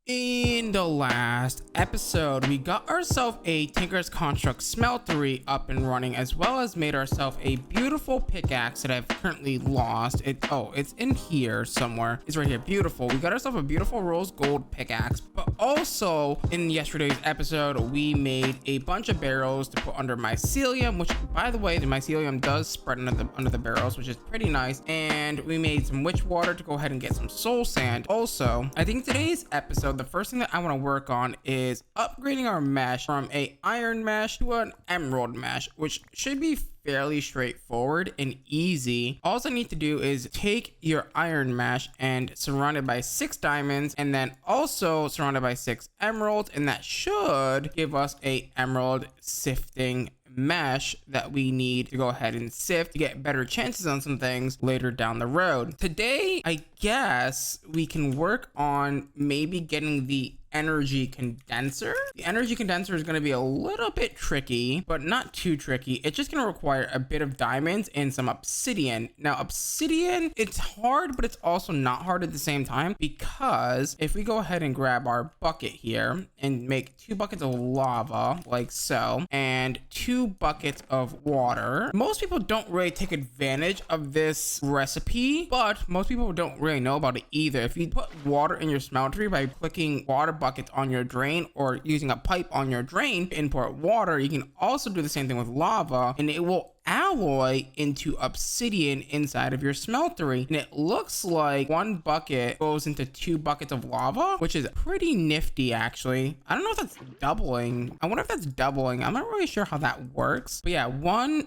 In the last episode, we got ourselves a Tinker's Construct smeltery up and running, as well as made ourselves a beautiful pickaxe that I've currently lost. It's in here somewhere. It's right here. Beautiful. We got ourselves a beautiful rose gold pickaxe, but also in yesterday's episode, we made a bunch of barrels to put under mycelium, which, by the way, the mycelium does spread under the barrels, which is pretty nice. And we made some witch water to go ahead and get some soul sand. Also, I think today's episode, the first thing that I want to work on is upgrading our mesh from a iron mesh to an emerald mesh, which should be fairly straightforward and easy. All I need to do is take your iron mesh and surround it by 6 diamonds, and then also surround it by 6 emeralds, and that should give us a emerald sifting mesh that we need to go ahead and sift to get better chances on some things later down the road. Today, I guess we can work on maybe getting the energy condenser. The energy condenser is going to be a little bit tricky, but not too tricky. It's just going to require a bit of diamonds and some obsidian. Now, obsidian, it's hard, but it's also not hard at the same time, because if we go ahead and grab our bucket here and make 2 buckets of lava like so, and 2 buckets of water, most people don't really take advantage of this recipe, but most people don't really know about it either. If you put water in your smeltery by clicking water buckets on your drain or using a pipe on your drain to import water, you can also do the same thing with lava, and it will alloy into obsidian inside of your smeltery. And it looks like 1 bucket goes into 2 buckets of lava, which is pretty nifty actually. I don't know if that's doubling. I wonder if that's doubling. I'm not really sure how that works, but yeah,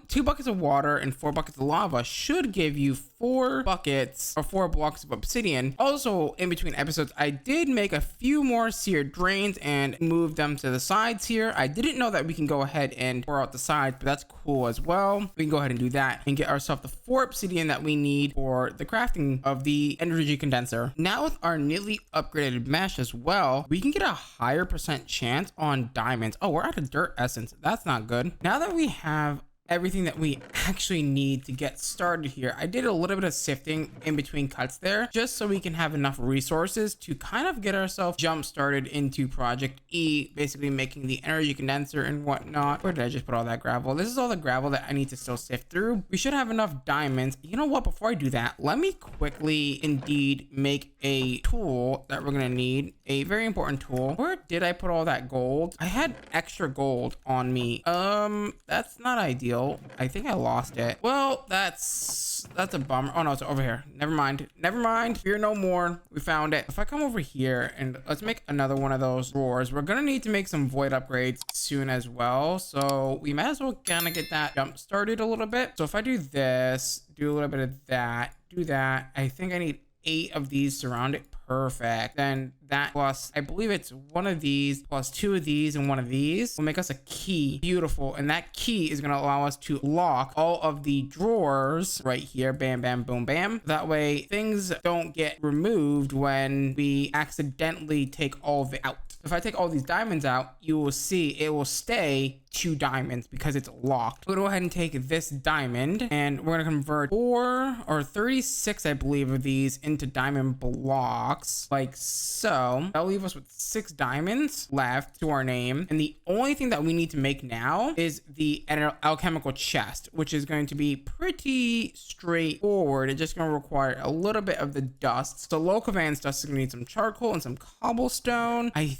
2 buckets of water and 4 buckets of lava should give you 4 buckets or 4 blocks of obsidian. Also, in between episodes, I did make a few more seared drains and move them to the sides here. I didn't know that we can go ahead and pour out the sides, but that's cool as well. We can go ahead and do that and get ourselves the 4 obsidian that we need for the crafting of the energy condenser. Now with our neatly upgraded mesh as well, we can get a higher % chance on diamonds. Oh, we're out of dirt essence. That's not good. Now that we have everything that we actually need to get started here, I did a little bit of sifting in between cuts there, just so we can have enough resources to kind of get ourselves jump started into Project E, basically making the energy condenser and whatnot. Where did I just put all that gravel? This is all the gravel that I need to still sift through. We should have enough diamonds. You know what? Before I do that, let me quickly indeed make a tool that we're gonna need, a very important tool. Where did I put all that gold? I had extra gold on me. That's not ideal. I think I lost it. Well, that's a bummer. Oh no, it's over here. Never mind. Fear no more. We found it. If I come over here and let's make another one of those drawers, we're gonna need to make some void upgrades soon as well. So we might as well kind of get that jump started a little bit. So if I do this, do a little bit of that, do that. I think I need 8 of these surround it. Perfect. Then that plus, I believe it's 1 of these plus 2 of these and 1 of these will make us a key. Beautiful. And that key is going to allow us to lock all of the drawers right here. Bam, bam, boom, bam. That way things don't get removed when we accidentally take all of it out. If I take all these diamonds out, you will see it will stay 2 diamonds because it's locked. We'll go ahead and take this diamond and we're going to convert 4 or 36, I believe, of these into diamond blocks like so. That'll leave us with 6 diamonds left to our name. And the only thing that we need to make now is the alchemical chest, which is going to be pretty straightforward. It's just going to require a little bit of the dust. So local van's dust is going to need some charcoal and some cobblestone. I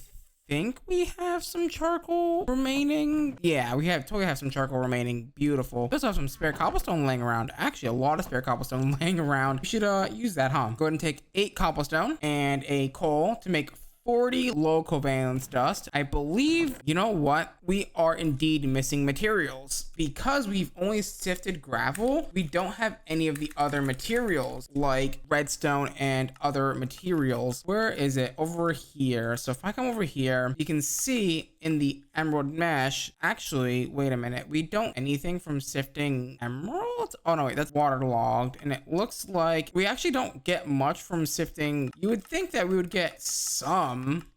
think we have some charcoal remaining. Yeah, we totally have some charcoal remaining. Beautiful. We also have some spare cobblestone laying around. Actually, a lot of spare cobblestone laying around. We should use that, huh? Go ahead and take 8 cobblestone and a coal to make 40 low covalence dust. I believe, you know what? We are indeed missing materials. Because we've only sifted gravel, we don't have any of the other materials like redstone and other materials. Where is it? Over here. So if I come over here, you can see in the emerald mesh, actually, wait a minute. We don't anything from sifting emeralds? Oh no, wait, that's waterlogged. And it looks like we actually don't get much from sifting. You would think that we would get some.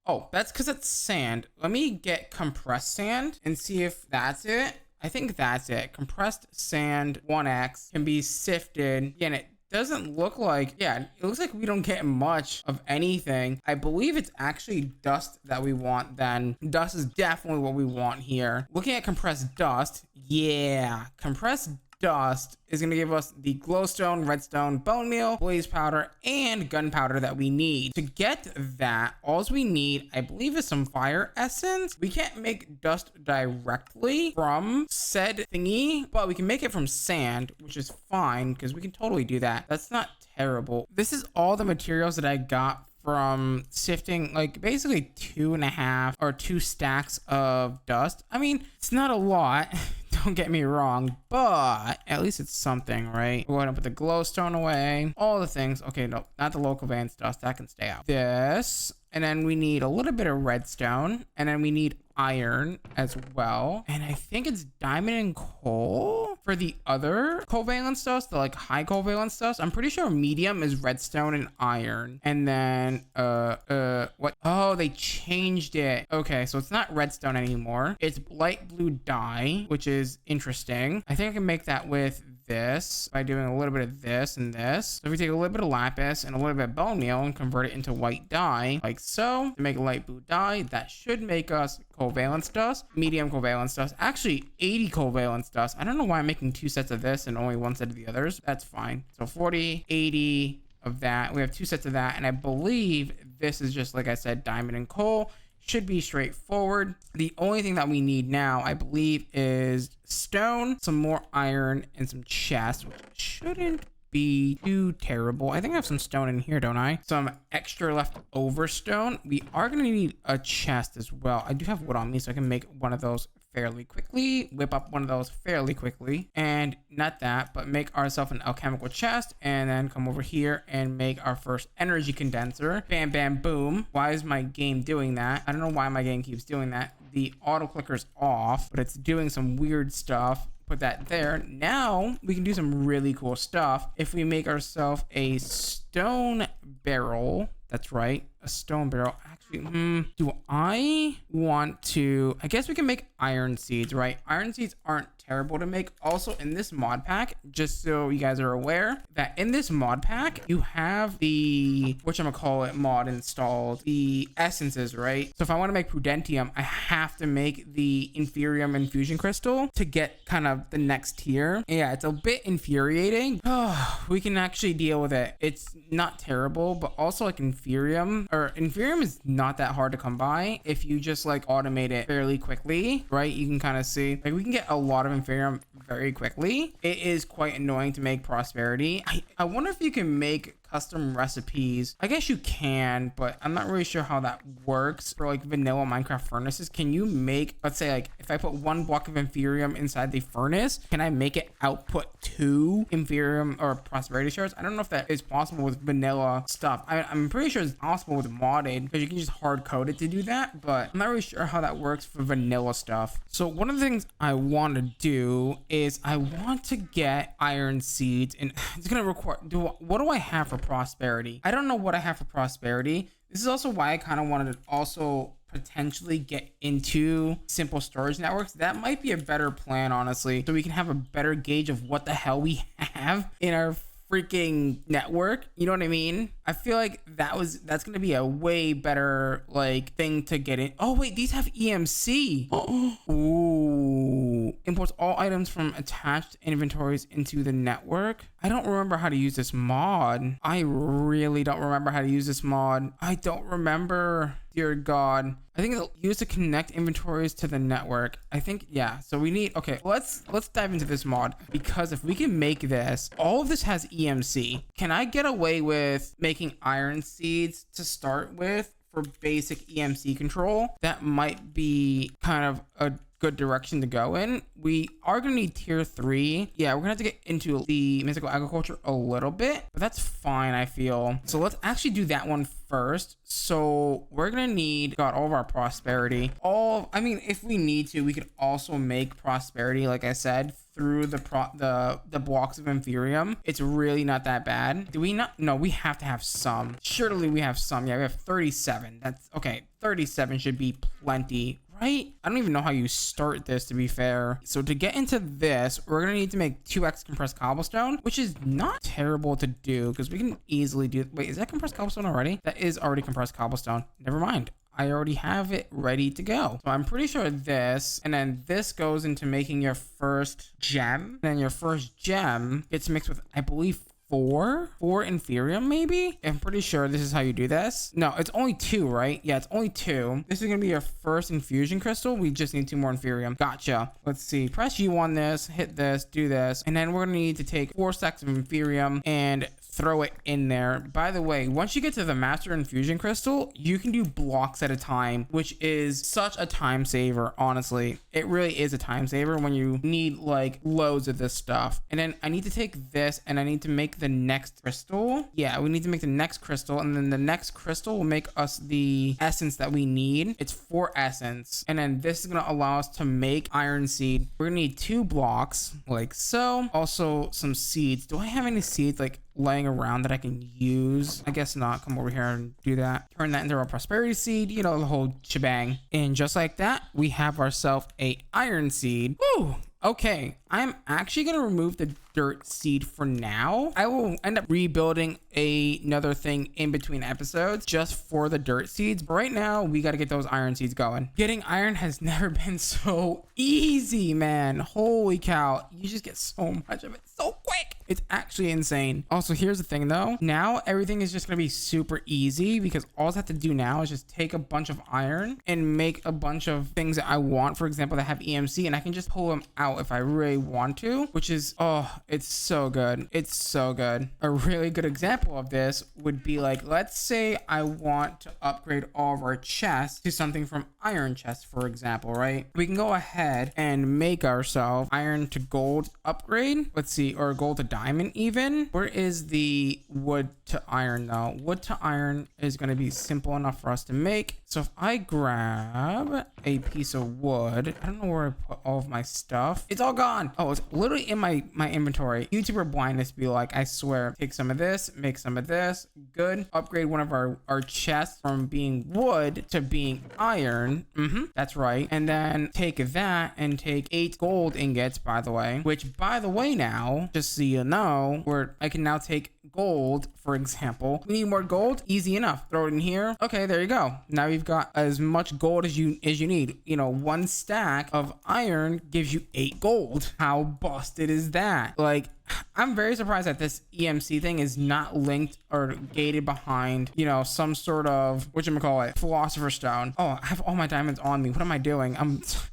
Oh, that's because it's sand. Let me get compressed sand and see if that's it. I think that's it. Compressed sand 1x can be sifted. Again, it doesn't look like, yeah, it looks like we don't get much of anything. I believe it's actually dust that we want then. Dust is definitely what we want here. Looking at compressed dust, yeah, compressed dust is going to give us the glowstone, redstone, bone meal, blaze powder, and gunpowder that we need. To get that, all we need, I believe, is some fire essence. We can't make dust directly from said thingy, but we can make it from sand, which is fine because we can totally do that. That's not terrible. This is all the materials that I got from sifting like basically 2.5 or 2 stacks of dust. I mean, it's not a lot. Don't get me wrong, but at least it's something, right? We're going to put the glowstone away, all the things. Okay, no, not the local vance dust. That can stay out. This, and then we need a little bit of redstone, and then we need iron as well. And I think it's diamond and coal for the other covalence dust, the like high covalence dust. I'm pretty sure medium is redstone and iron. And then, what? Oh, they changed it. Okay, so it's not redstone anymore. It's light blue dye, which is interesting. I think I can make that with this by doing a little bit of this and this. So if we take a little bit of lapis and a little bit of bone meal and convert it into white dye, like so, to make a light blue dye, that should make us covalence dust, medium covalence dust, actually 80 covalence dust. I don't know why I'm making 2 sets of this and only 1 set of the others. That's fine. So 40, 80 of that. We have 2 sets of that, and I believe this is just, like I said, diamond and coal. Should be straightforward. The only thing that we need now, I believe, is stone, some more iron, and some chests, which shouldn't be too terrible. I think I have some stone in here, don't I? Some extra leftover stone. We are going to need a chest as well. I do have wood on me, so I can make one of those fairly quickly, whip up one of those fairly quickly, and not that, but make ourselves an alchemical chest, and then come over here and make our first energy condenser. Bam, bam, boom. Why is my game doing that? I don't know why my game keeps doing that. The auto clicker's off, but it's doing some weird stuff. Put that there. Now we can do some really cool stuff if we make ourselves a stone barrel. That's right, a stone barrel. Actually, do I want to? I guess we can make iron seeds, right? Iron seeds aren't terrible to make. Also, in this mod pack, just so you guys are aware, that in this mod pack, you have the whatchamacallit mod installed, the essences, right? So if I want to make prudentium, I have to make the inferium infusion crystal to get kind of the next tier. Yeah, it's a bit infuriating. Oh, we can actually deal with it. It's not terrible, but also like inferium is not that hard to come by if you just like automate it fairly quickly, right? You can kind of see like we can get a lot of inferium very quickly. It is quite annoying to make prosperity. I wonder if you can make custom recipes. I guess you can, but I'm not really sure how that works for like vanilla Minecraft furnaces. Can you make, let's say like if I put 1 block of inferium inside the furnace, can I make it output 2 inferium or prosperity shards? I don't know if that is possible with vanilla stuff. I'm pretty sure it's possible with modded because you can just hard code it to do that, but I'm not really sure how that works for vanilla stuff. So one of the things I want to do is I want to get iron seeds, and it's gonna require, what do I have for prosperity? I don't know what I have for prosperity. This is also why I kind of wanted to also potentially get into simple storage networks. That might be a better plan, honestly, so we can have a better gauge of what the hell we have in our freaking network. You know what I mean? I feel like that's gonna be a way better like thing to get in. Oh wait, these have EMC. Ooh. Imports all items from attached inventories into the network. I don't remember how to use this mod. I really don't remember how to use this mod. I don't remember. Dear God. I think it'll use to connect inventories to the network. I think, yeah. So we need, okay, let's dive into this mod, because if we can make this, all of this has EMC. Can I get away with making iron seeds to start with for basic EMC control? That might be kind of a good direction to go in. We are gonna need tier 3. Yeah, we're gonna have to get into the mythical agriculture a little bit, but that's fine, I feel. So let's actually do that one first. So we're gonna need, got all of our prosperity. I mean, if we need to, we could also make prosperity, like I said, through the blocks of inferium. It's really not that bad. Do we not? No, we have to have some. Surely we have some. Yeah, we have 37. That's okay. 37 should be plenty. right? I don't even know how you start this, to be fair. So to get into this, we're gonna need to make 2x compressed cobblestone, which is not terrible to do because we can easily do. Wait, is that compressed cobblestone already? That is already compressed cobblestone. Never mind. I already have it ready to go. So I'm pretty sure this, and then this goes into making your first gem. And then your first gem gets mixed with, I believe, four inferium, maybe. I'm pretty sure this is how you do this. No, it's only 2, right? Yeah, it's only 2. This is gonna be your first infusion crystal. We just need 2 more inferium. Gotcha. Let's see. Press U on this, hit this, do this, and then we're gonna need to take 4 stacks of inferium and throw it in there. By the way, once you get to the master infusion crystal, you can do blocks at a time, which is such a time saver. Honestly, it really is a time saver when you need like loads of this stuff. And then I need to take this and I need to make the next crystal. Yeah, we need to make the next crystal, and then the next crystal will make us the essence that we need. It's 4 essence, and then this is gonna allow us to make iron seed. We're gonna need 2 blocks like so. Also some seeds. Do I have any seeds like laying around that I can use? I guess not. Come over here and do that. Turn that into a prosperity seed, you know, the whole shebang. And just like that, we have ourselves a iron seed. Woo! Okay, I'm actually gonna remove the dirt seed for now. I will end up rebuilding another thing in between episodes just for the dirt seeds. But right now, we gotta get those iron seeds going. Getting iron has never been so easy, man. Holy cow. You just get so much of it so quick. It's actually insane. Also, here's the thing though. Now everything is just gonna be super easy because all I have to do now is just take a bunch of iron and make a bunch of things that I want. For example, that have EMC, and I can just pull them out if I really want to, which is, oh, it's so good. It's so good. A really good example of this would be like, let's say I want to upgrade all of our chests to something from iron chest, for example, right? We can go ahead and make ourselves iron to gold upgrade. Let's see, or gold to diamond even. Where is the wood to iron though? Wood to iron is going to be simple enough for us to make. So if I grab a piece of wood, I don't know where I put all of my stuff. It's all gone. Oh, it's literally in my inventory. YouTuber blindness be like, I swear. Take some of this, make some of this. Good. Upgrade one of our chests from being wood to being iron. That's right. And then take that and take 8 gold ingots, by the way. Which, by the way, now, just so you know, where I can now take gold, for example. We need more gold. Easy enough. Throw it in here. Okay, there you go. Now you've got as much gold as you need. You know, 1 stack of iron gives you 8 gold. How busted is that? Like, I'm very surprised that this EMC thing is not linked or gated behind, you know, some sort of, whatchamacallit, philosopher's stone. Oh, I have all my diamonds on me. What am I doing?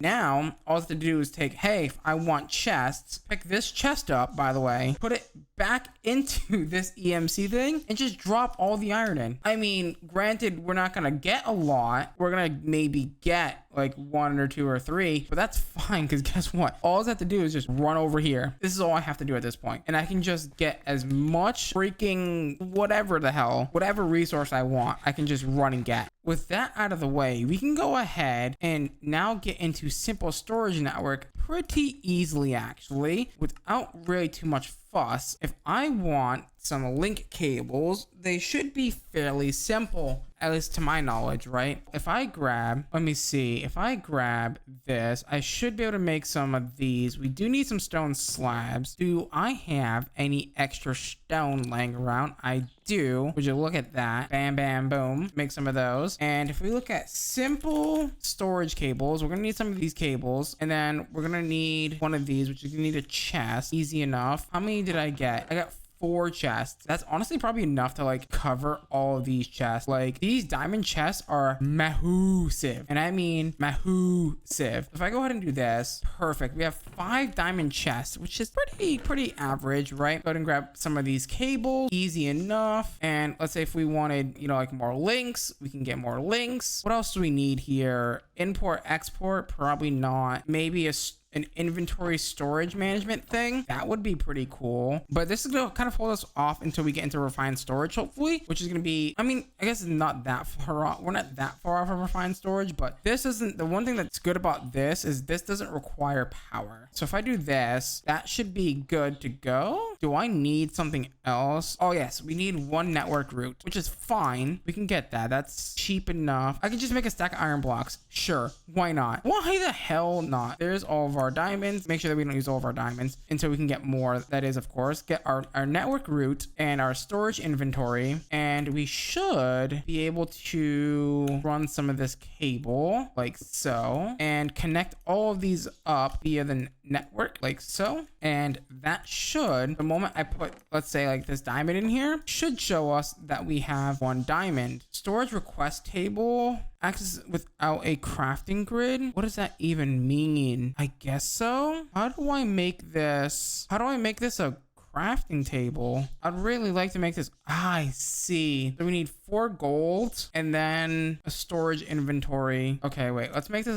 Now, all I have to do is take, hey, I want chests. Pick this chest up, by the way. Put it back into this EMC thing and just drop all the iron in. I mean, granted, we're not going to get a lot. We're going to maybe get like 1 or 2 or 3, but that's fine because guess what? All I have to do is just run over here. This is all I have to do at this point. And I can just get as much freaking whatever the hell, whatever resource I want, I can just run and get. With that out of the way, we can go ahead and now get into simple storage network pretty easily, actually, without really too much fuss. If I want some link cables, they should be fairly simple, at least to my knowledge, right? If I grab, let me see, if I grab this, I should be able to make some of these. We do need some stone slabs. Do I have any extra stone laying around? I do. Would you look at that? Bam, bam, boom. Make some of those. And if we look at simple storage cables, we're gonna need some of these cables, and then we're gonna need one of these, which is gonna need a chest. Easy enough. How many did I get? I got 4 chests. That's honestly probably enough to like cover all of these chests. Like, these diamond chests are massive, and I mean massive. If I go ahead and do this, perfect. We have 5 diamond chests, which is pretty average, right? Go ahead and grab some of these cables. Easy enough. And let's say if we wanted, you know, like more links, we can get more links. What else do we need here? Import, export, probably not. Maybe a an inventory storage management thing. That would be pretty cool. But this is gonna kind of hold us off until we get into refined storage, hopefully, which is gonna be, I mean, I guess it's not that far off. We're not that far off of refined storage, but this isn't, the one thing that's good about this is this doesn't require power. So if I do this, that should be good to go. Do I need something else? Oh yes, we need one network route, which is fine. We can get that. That's cheap enough. I can just make a stack of iron blocks. Sure, why not? Why the hell not? There's all of our diamonds. Make sure that we don't use all of our diamonds until we can get more. That is, of course, get our network route and our storage inventory, and we should be able to run some of this cable like so and connect all of these up via the network like so. And that should, the moment I put, let's say, like this diamond in here, should show us that we have one diamond. Storage request table, access without a crafting grid. What does that even mean? I guess so. How do I make this a crafting table? I'd really like to make this. I see. So we need 4 gold and then a storage inventory. Okay, wait, let's make this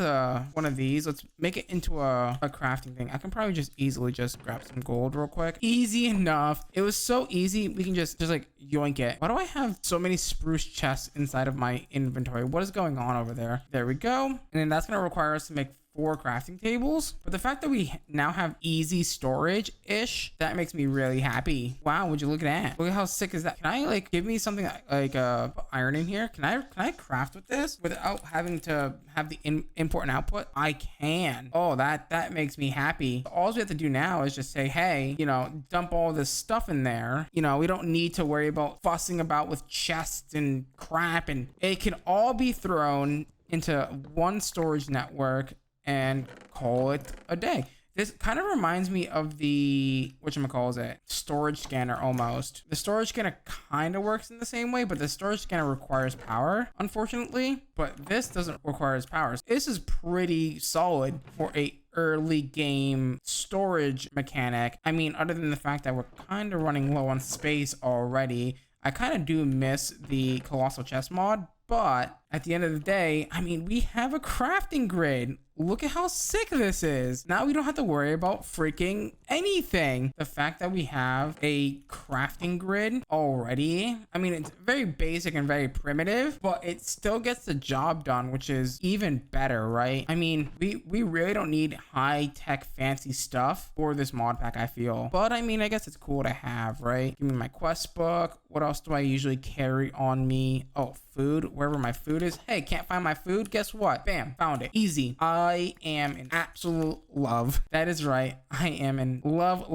one of these. Let's make it into a crafting thing. I can probably just easily just grab some gold real quick. Easy enough. It was so easy. We can just like yoink it. Why do I have so many spruce chests inside of my inventory? What is going on over there? There we go. And then that's gonna require us to make 4 crafting tables. But the fact that we now have easy storage ish, that makes me really happy. Wow, would you look at that? Look at how sick is that? Can I like give me something like put iron in here? Can I craft with this without having to have the import and output? I can. Oh, that makes me happy. All we have to do now is just say, hey, you know, dump all this stuff in there. You know, we don't need to worry about fussing about with chests and crap, and it can all be thrown into one storage network and call it a day. This kind of reminds me of the, whatchamacallit, storage scanner almost. The storage scanner kind of works in the same way, but the storage scanner requires power, unfortunately. But this doesn't require power. This is pretty solid for a early game storage mechanic. I mean, other than the fact that we're kind of running low on space already, I kind of do miss the colossal chest mod. But at the end of the day, I mean, we have a crafting grid. Look at how sick this is. Now we don't have to worry about freaking anything. The fact that we have a crafting grid already, I mean, it's very basic and very primitive, but it still gets the job done, which is even better, right? I mean, we really don't need high-tech fancy stuff for this mod pack, I feel. But I mean, I guess it's cool to have, right? Give me my quest book. What else do I usually carry on me? Oh, food, wherever my food is. Hey, can't find my food? Guess what? Bam, found it. Easy. I am in absolute love. That is right. I am in love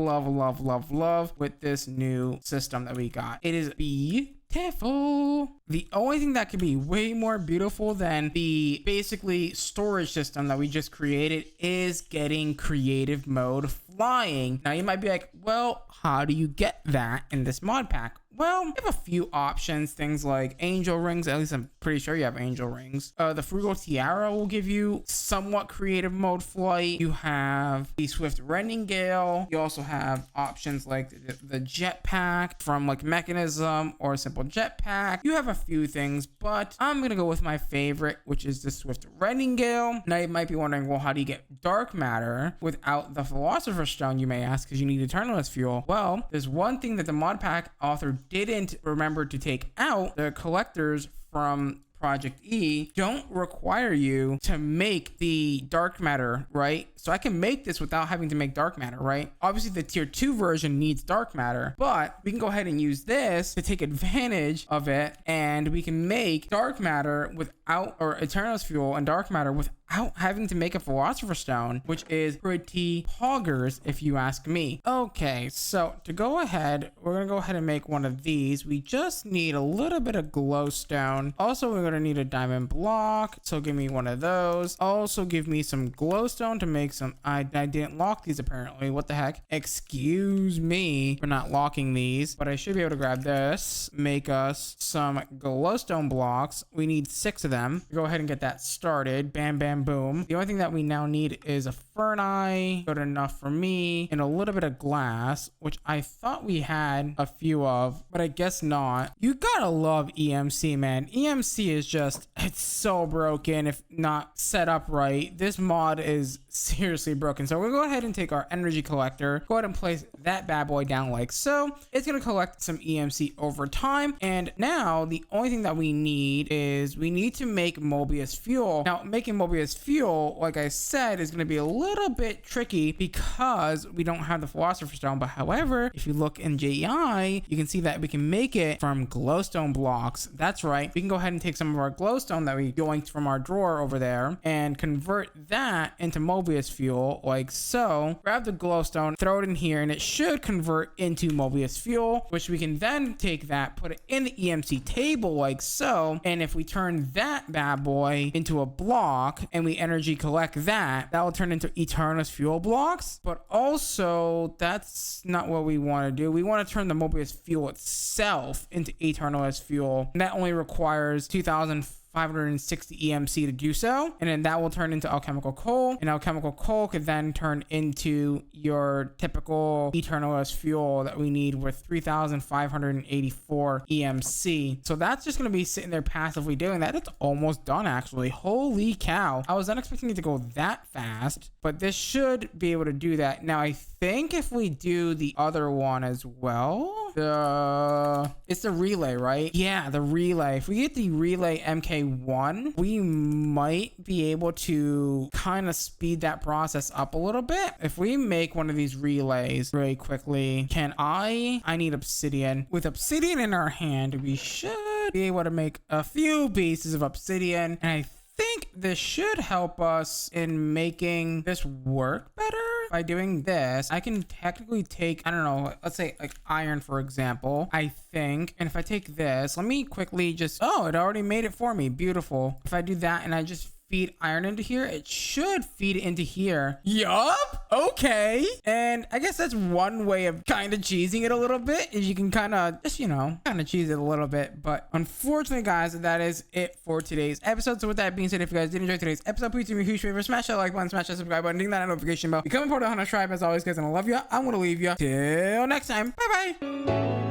with this new system that we got. It is beautiful. The only thing that could be way more beautiful than the basically storage system that we just created is getting creative mode flying. Now you might be like, well, how do you get that in this mod pack? Well, you have a few options, things like angel rings. At least I'm pretty sure you have angel rings. The frugal tiara will give you somewhat creative mode flight. You have the swift rending gale. You also have options like the jetpack from like mechanism or a simple jetpack. You have a few things, but I'm gonna go with my favorite, which is the swift rending gale. Now you might be wondering, well, how do you get dark matter without the philosopher's stone, you may ask, because you need eternalist fuel. Well, there's one thing that the mod pack author didn't remember to take out. The collectors from Project E don't require you to make the dark matter, right? So I can make this without having to make dark matter, right? Obviously the tier 2 version needs dark matter, but we can go ahead and use this to take advantage of it, and we can make dark matter without, or eternalist fuel and dark matter without having to make a philosopher's stone, which is pretty poggers if you ask me. Okay, so to go ahead, we're gonna go ahead and make one of these. We just need a little bit of glowstone. Also, we're gonna need a diamond block, so give me one of those. Also give me some glowstone to make some. I didn't lock these apparently. What the heck? Excuse me for not locking these, but I should be able to grab this, make us some glowstone blocks. We need 6 of them. Go ahead and get that started. Bam bam boom. The only thing that we now need is a ferni, good enough for me, and a little bit of glass, which I thought we had a few of, but I guess not. You gotta love EMC, man. EMC is is just, it's so broken if not set up right. This mod is seriously broken. So we'll go ahead and take our energy collector, go ahead and place that bad boy down like so. It's going to collect some EMC over time. And now the only thing that we need is we need to make Mobius fuel. Now making Mobius fuel, like I said, is going to be a little bit tricky because we don't have the philosopher's stone. But however, if you look in JEI, you can see that we can make it from glowstone blocks. That's right. We can go ahead and take some of our glowstone that we yoinked from our drawer over there and convert that into Mobius fuel like so. Grab the glowstone, throw it in here, and it should convert into Mobius fuel, which we can then take that, put it in the EMC table like so. And if we turn that bad boy into a block and we energy collect that, that will turn into Eternus fuel blocks. But also, that's not what we want to do. We want to turn the Mobius fuel itself into Eternus fuel. And that only requires 2,560 EMC to do so, and then that will turn into alchemical coal, and alchemical coal could then turn into your typical Eternalist fuel that we need with 3,584 EMC. So that's just going to be sitting there passively doing that. It's almost done, actually. Holy cow, I was not expecting it to go that fast, but this should be able to do that. Now I think if we do the other one as well, it's the relay, right? Yeah, the relay. If we get the relay MK1, we might be able to kind of speed that process up a little bit. If we make one of these relays really quickly, I need obsidian. With obsidian in our hand, we should be able to make a few pieces of obsidian, and I think this should help us in making this work better. By doing this, I can technically take, I don't know, let's say like iron, for example, I think. And if I take this, let me quickly just, oh, it already made it for me. Beautiful. If I do that and I just feed iron into here, it should feed into here. Yup. Okay. And I guess that's one way of kind of cheesing it a little bit, is you can kind of just, kind of cheese it a little bit. But unfortunately, guys, that is it for today's episode. So with that being said, if you guys did enjoy today's episode, please do me a huge favor, smash that like button, smash that subscribe button, ding that notification bell, become a part of the Hunterx tribe. As always, guys, and I love you. I'm going to leave you till next time. Bye bye.